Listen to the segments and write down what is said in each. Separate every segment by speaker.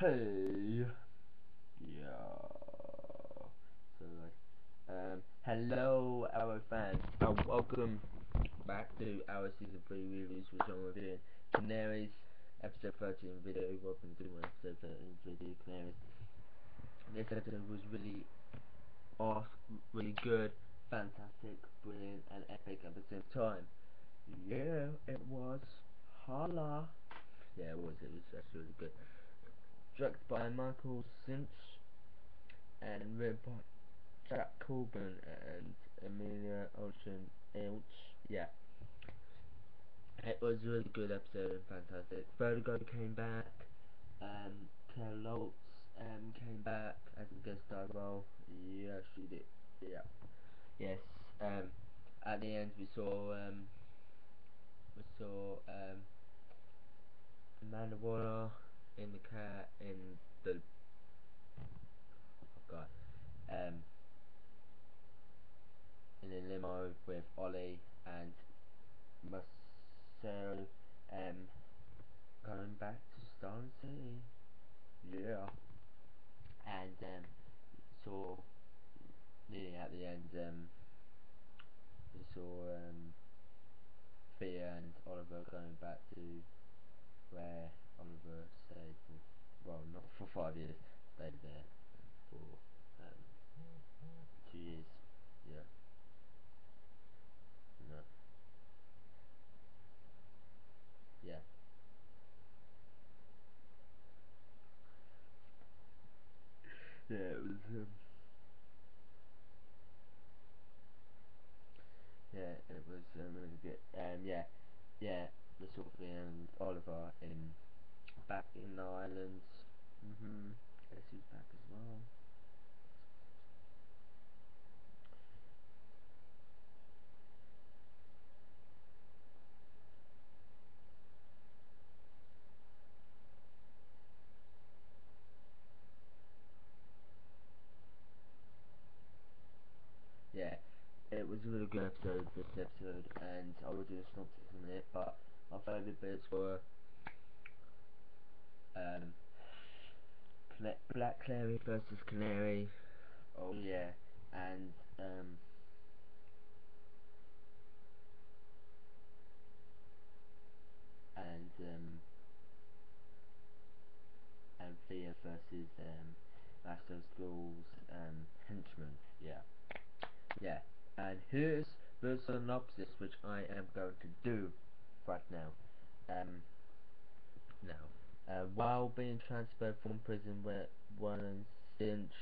Speaker 1: Hey, yeah. So, hello, our fans, and welcome back to our season 3 reviews, which I'm reviewing Canaries, episode 13 video. Welcome to my episode 13 video, Canaries. This episode was really awesome, really good, fantastic, brilliant, and epic at the same time. Yeah, it was. Holla. Yeah, it was actually really good. Directed by Michael Cinch and written by Jack Coburn and Emilio Elch. Yeah, it was a really good episode and fantastic. Vertigo came back. Lotz came back as a guest star role. Yes, she did. Yeah. Yes. At the end we saw Amanda Waller in the cat in the oh god in a limo with Ollie and Marcel going back to Star City. Yeah. And saw nearly at the end we saw Thea and Oliver going back to where Oliver stayed for, well, not for 5 years, stayed there for 2 years. Yeah. No. Yeah. Yeah, it was yeah, it was really good. Yeah, yeah, the Sophie and Oliver in back in the islands. Yes, he's back as well. Yeah, it was a really good episode, this episode, and I will do a synopsis in a minute, but my favourite bits were um, Black Canary versus Canary. Oh yeah, and um, and um, and Thea versus Master of School's henchman. Yeah, yeah. And here's the synopsis, which I am going to do right now. Now, while being transferred from prison where one Cinch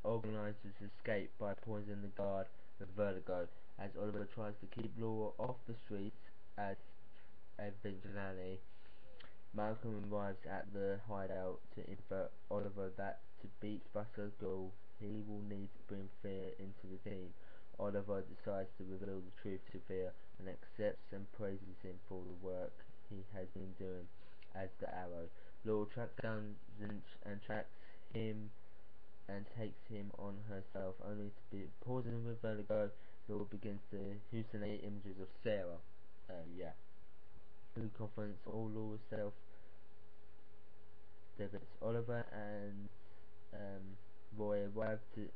Speaker 1: organises escape by poisoning the guard with vertigo, as Oliver tries to keep Laurel off the streets as a vigilante. Malcolm arrives at the hideout to inform Oliver that to beat Buster's goal, he will need to bring fear into the team. Oliver decides to reveal the truth to Fear and accepts and praises him for the work he has been doing as the Arrow. Laurel tracks down Zinch and tracks him and takes him on herself, only to be poisoned with vertigo. Laurel begins to hallucinate images of Sara. Yeah. Who confronts all Laurel's self Devitt's Oliver and Roy arrive to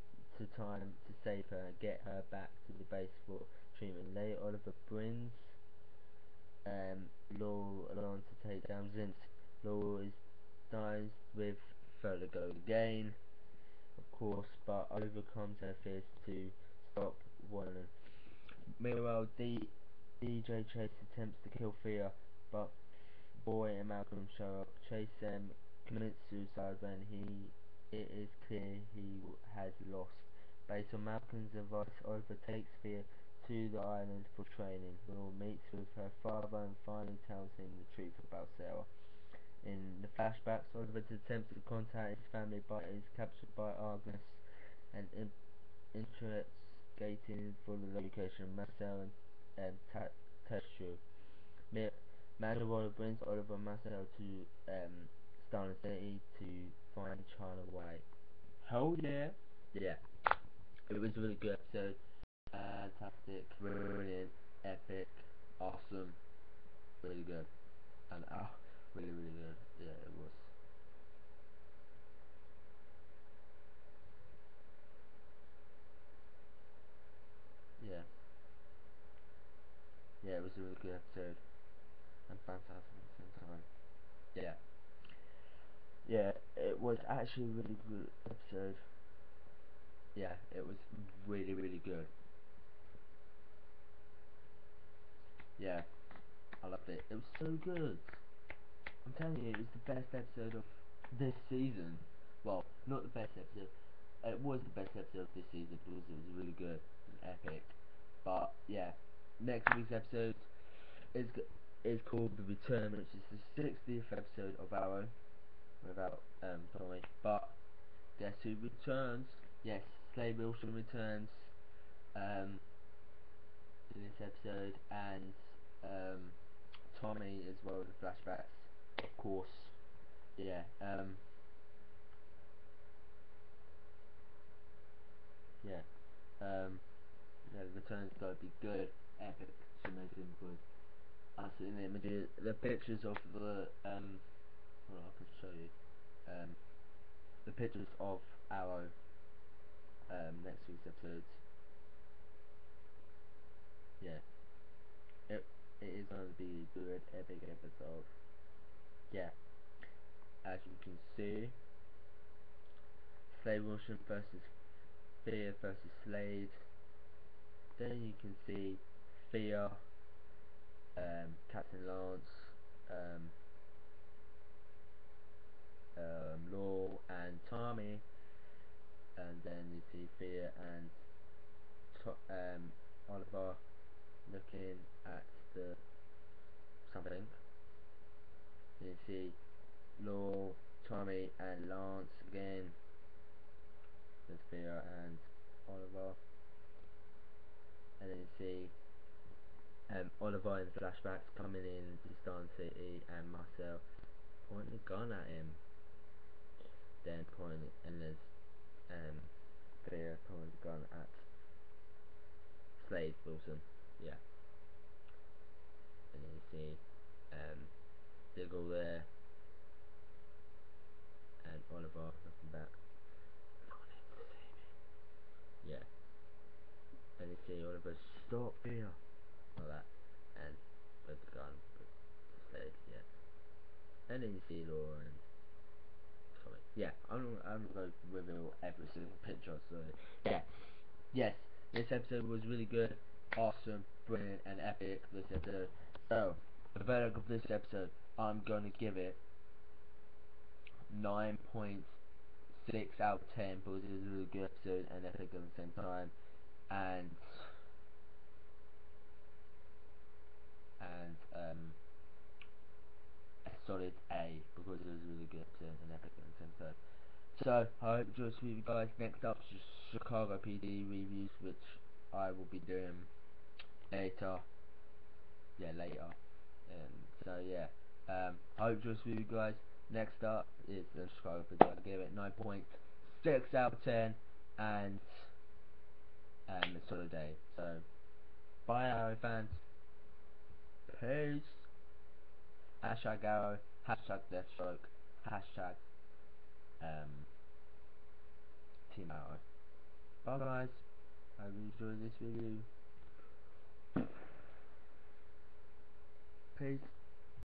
Speaker 1: time to save her and get her back to the base for treatment. Later, Oliver brings Laurel along to take down Zint. Laurel is dies with vertigo again, of course, but overcomes her fears to stop Willa. Meanwhile, DJ Chase attempts to kill Thea, but Boy and Malcolm show up. Chase commits suicide when it is clear he has lost. Based on Malcolm's advice, Oliver takes Thea to the island for training. Will meets with her father and finally tells him the truth about Sara. In the flashbacks, Oliver attempts to contact his family but is captured by Argus and investigating for the location of Marcel and Teshu. Mandalore brings Oliver and Marcel to Star City to find China White. Hell yeah! Yeah, it was a really good episode. Fantastic, brilliant, epic, awesome, really good, and really really good. Yeah, it was. Yeah, it was a really good episode and fantastic at the same time. Yeah, yeah, it was actually a really good episode. Yeah, it was really good. Yeah, I loved it. It was so good. I'm telling you, it was the best episode of this season. Well, not the best episode. It was the best episode of this season because it was really good and epic. But yeah, next week's episode is called The Return, which is the 60th episode of Arrow without Tommy. But guess who returns? Yes, Slade Wilson returns um, in this episode, and Tommy as well in the flashbacks, of course. Yeah. Yeah. Yeah, the return's gotta be good, epic, it's amazing because I've seen the images, the pictures of the well, I can show you the pictures of Arrow next week's episodes. Yeah, it is going to be a good epic episode. Yeah, as you can see, Slade Wilson versus Thea versus Slade. Then you can see Thea, Captain Lance, um, Laurel and Tommy, and then you see Thea and Oliver looking at the something. Then you see Laurel, Tommy and Lance again with Thea and Oliver, and then you see Oliver in flashbacks coming in to Star City and Marcel pointing a gun at him, then pointing, and there's Thea pointing a gun at Slade Wilson. Yeah, and then you see Diggle there and Oliver looking back. Yeah, and you see Oliver stop here, like that, and with the gun, with the Slade. Yeah, and then you see Laura and Tommy. Yeah, I'm gonna reveal every single picture. So yeah, yes, this episode was really good, awesome, brilliant, and epic. This episode. So the verdict of this episode, I'm gonna give it 9.6 out of 10 because it was a really good episode and epic at the same time, and a solid A because it was a really good episode and epic at the same time. So I hope to see you guys next up. Chicago PD reviews, which I will be doing later. Yeah, later. So yeah, I hope to see you guys. Next up is the Chicago PD. I give it 9.6 out of 10 and a solid A. So bye, Arrow fans. Peace. Hashtag Arrow. Hashtag Deathstroke. Hashtag Team Arrow. Bye guys. I hope you enjoyed this video. Peace.